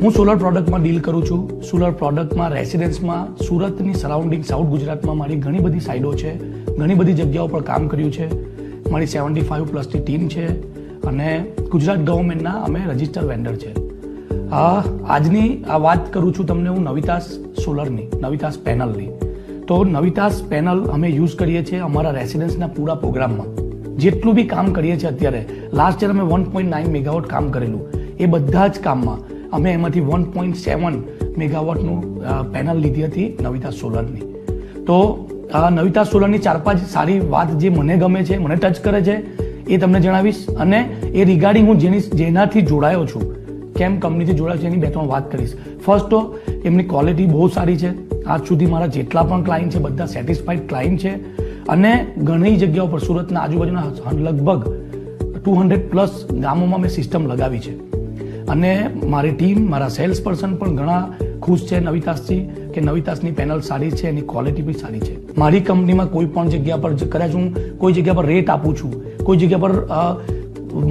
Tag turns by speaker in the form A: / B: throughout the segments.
A: હું solar પ્રોડક્ટમાં deal કરું છું. સોલર પ્રોડક્ટમાં રેસિડેન્સમાં સુરતની સરાઉન્ડિંગ સાઉથ ગુજરાતમાં મારી ઘણી બધી સાઇડો છે, ઘણી બધી જગ્યાઓ પર કામ કર્યું છે. મારી 75+ ટીમ છે અને ગુજરાત ગવર્મેન્ટના અમે રજિસ્ટર વેન્ડર છે. આજની આ વાત કરું છું તમને હું નવિતાસ સોલરની, નવિતાસ પેનલની. તો નવિતાસ પેનલ અમે યુઝ કરીએ છીએ અમારા રેસિડેન્સના પૂરા પ્રોગ્રામમાં. જેટલું બી કામ કરીએ છીએ અત્યારે, લાસ્ટ યર અમે 1.9 મેગાવોટ કામ કરેલું. એ બધા જ કામમાં અમે એમાંથી 1.7 મેગાવોટનું પેનલ લીધી હતી નવિતાસ સોલરની. તો નવિતાસ સોલરની 4-5 સારી વાત જે મને ગમે છે, મને ટચ કરે છે, એ તમને જણાવીશ. અને એ રિગાર્ડિંગ હું જેનાથી જોડાયો છું, કેમ કંપનીથી જોડાયો છે, એની 2-3 વાત કરીશ. ફર્સ્ટ તો એમની ક્વોલિટી બહુ સારી છે. આજ સુધી મારા જેટલા પણ ક્લાયન્ટ છે બધા સેટિસ્ફાઈડ ક્લાયન્ટ છે. અને ઘણી જગ્યાઓ પર સુરતના આજુબાજુના લગભગ 200+ ગામોમાં મેં સિસ્ટમ લગાવી છે. અને મારી ટીમ, મારા સેલ્સ પર્સન પણ ઘણા ખુશ છે નવિતાસથી કે નવિતાસની પેનલ સારી છે, એની ક્વોલિટી બી સારી છે. મારી કંપનીમાં કોઈ પણ જગ્યા પર કદાચ હું કોઈ જગ્યા પર રેટ આપું છું, કોઈ જગ્યા પર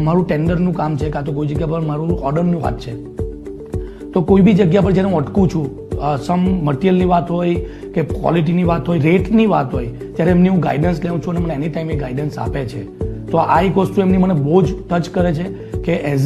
A: મારું ટેન્ડરનું કામ છે, કાં તો કોઈ જગ્યા પર મારું ઓર્ડરનું વાત છે, તો કોઈ બી જગ્યા પર જ્યારે હું અટકું છું, સમ મટીરિયલની વાત હોય કે ક્વોલિટીની વાત હોય, રેટની વાત હોય, ત્યારે એમની હું ગાઈડન્સ લઉં છું અને મને એની ટાઈમ એ ગાઈડન્સ આપે છે. તો આ એક વસ્તુ એમની મને બહુ જ ટચ કરે છે કે એઝ